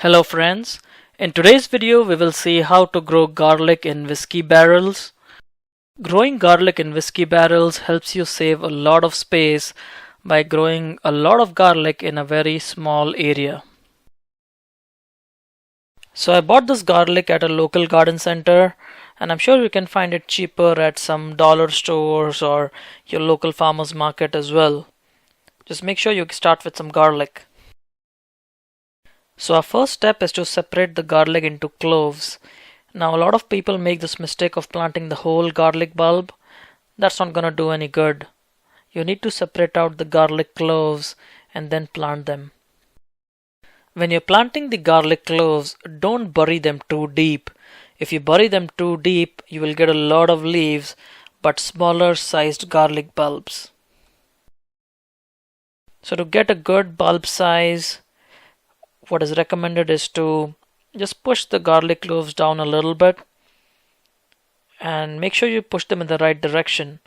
Hello friends, in today's video we will see how to grow garlic in whiskey barrels. Growing garlic in whiskey barrels helps you save a lot of space by growing a lot of garlic in a very small area. So I bought this garlic at a local garden center, and I'm sure you can find it cheaper at some dollar stores or your local farmers market as well. Just make sure you start with some garlic. So our first step is to separate the garlic into cloves. Now a lot of people make this mistake of planting the whole garlic bulb. That's not gonna do any good. You need to separate out the garlic cloves and then plant them. When you're planting the garlic cloves, don't bury them too deep. If you bury them too deep, you will get a lot of leaves, but smaller sized garlic bulbs. So to get a good bulb size, what is recommended is to just push the garlic cloves down a little bit and make sure you push them in the right direction.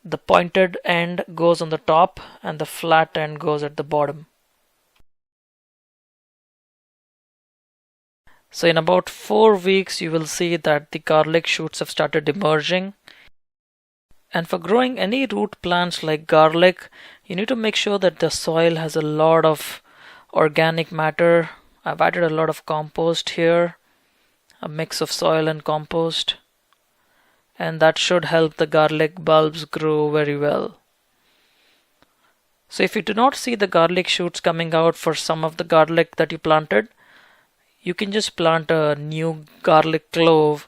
The pointed end goes on the top and the flat end goes at the bottom. So in about 4 weeks you will see that the garlic shoots have started emerging. And for growing any root plants like garlic, you need to make sure that the soil has a lot of organic matter. I've added a lot of compost here, a mix of soil and compost, and that should help the garlic bulbs grow very well. So if you do not see the garlic shoots coming out for some of the garlic that you planted, you can just plant a new garlic clove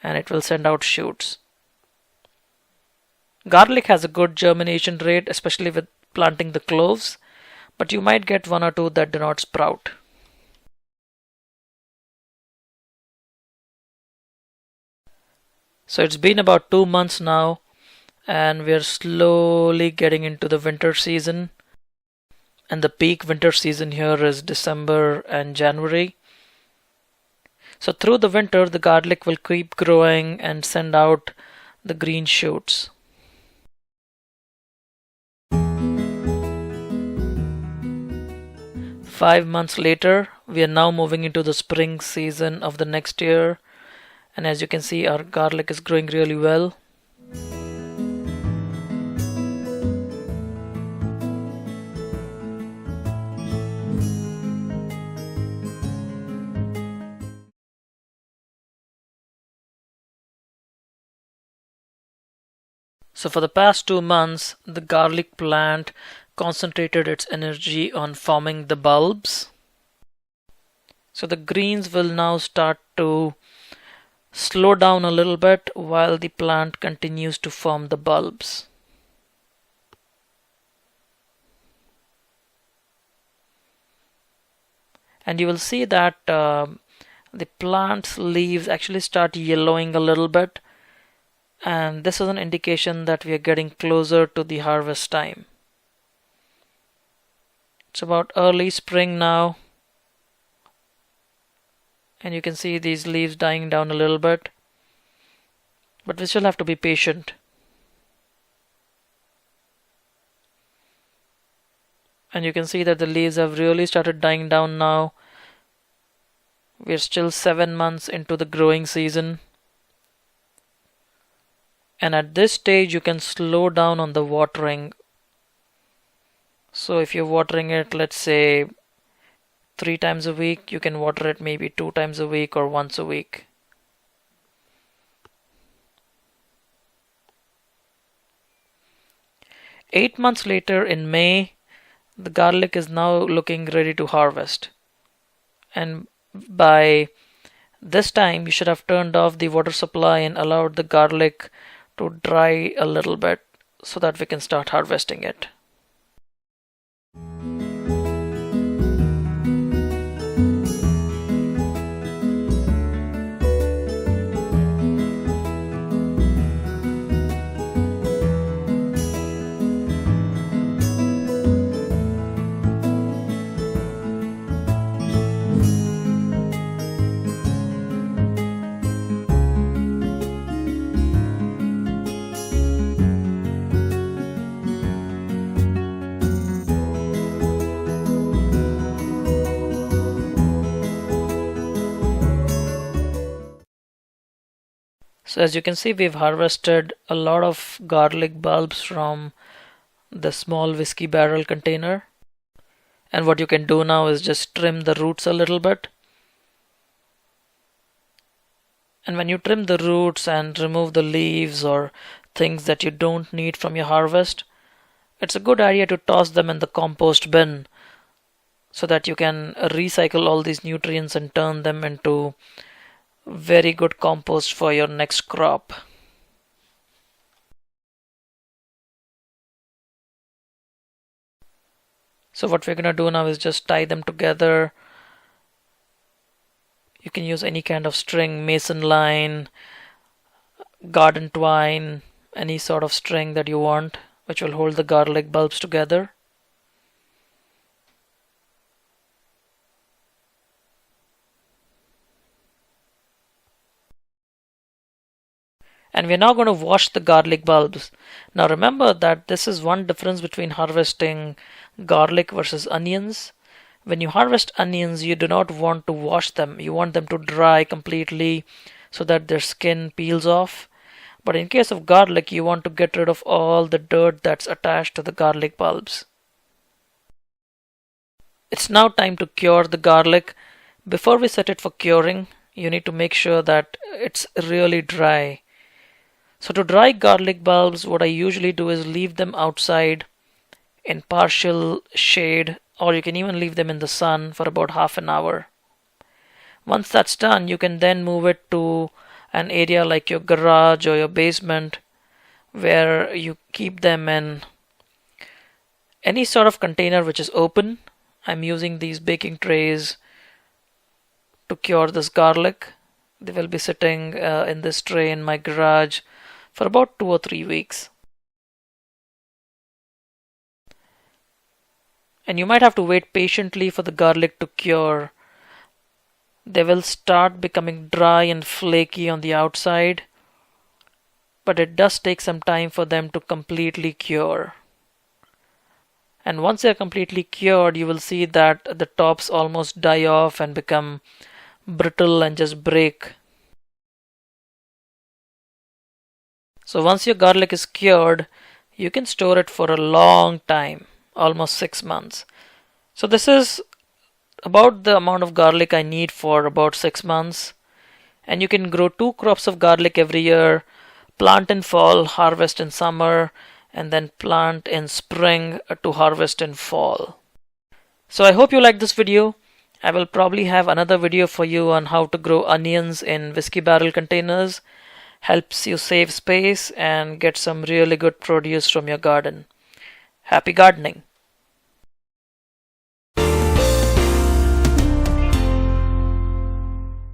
and it will send out shoots. Garlic has a good germination rate, especially with planting the cloves, but you might get one or two that do not sprout. So it's been about 2 months now, and we're slowly getting into the winter season. And the peak winter season here is December and January. So through the winter, the garlic will keep growing and send out the green shoots. Five months later, we are now moving into the spring season of the next year, and as you can see, our garlic is growing really well. So for the past 2 months, the garlic plant concentrated its energy on forming the bulbs. So the greens will now start to slow down a little bit while the plant continues to form the bulbs. And you will see that the plant's leaves actually start yellowing a little bit, and this is an indication that we are getting closer to the harvest time. It's about early spring now, and you can see these leaves dying down a little bit, but we still have to be patient. And you can see that the leaves have really started dying down now. We're still 7 months into the growing season, and at this stage you can slow down on the watering. So if you're watering it, let's say 3 times a week, you can water it maybe 2 times a week or once a week. Eight months later, in May, the garlic is now looking ready to harvest. And by this time, you should have turned off the water supply and allowed the garlic to dry a little bit so that we can start harvesting it. So as you can see, we've harvested a lot of garlic bulbs from the small whiskey barrel container. And what you can do now is just trim the roots a little bit. And when you trim the roots and remove the leaves or things that you don't need from your harvest, it's a good idea to toss them in the compost bin so that you can recycle all these nutrients and turn them into very good compost for your next crop. So what we're going to do now is just tie them together. You can use any kind of string, mason line, garden twine, any sort of string that you want, which will hold the garlic bulbs together. And we're now going to wash the garlic bulbs. Now remember that this is one difference between harvesting garlic versus onions. When you harvest onions, you do not want to wash them. You want them to dry completely so that their skin peels off. But in case of garlic, you want to get rid of all the dirt that's attached to the garlic bulbs. It's now time to cure the garlic. Before we set it for curing, you need to make sure that it's really dry. So to dry garlic bulbs, what I usually do is leave them outside in partial shade, or you can even leave them in the sun for about half an hour. Once that's done, you can then move it to an area like your garage or your basement where you keep them in any sort of container which is open. I'm using these baking trays to cure this garlic. They will be sitting in this tray in my garage for about 2 or 3 weeks. And you might have to wait patiently for the garlic to cure. They will start becoming dry and flaky on the outside, but it does take some time for them to completely cure. And once they're completely cured, you will see that the tops almost die off and become brittle and just break. So once your garlic is cured, you can store it for a long time, almost 6 months. So this is about the amount of garlic I need for about 6 months. And you can grow 2 crops of garlic every year, plant in fall, harvest in summer, and then plant in spring to harvest in fall. So I hope you liked this video. I will probably have another video for you on how to grow onions in whiskey barrel containers. Helps you save space and get some really good produce from your garden. Happy gardening!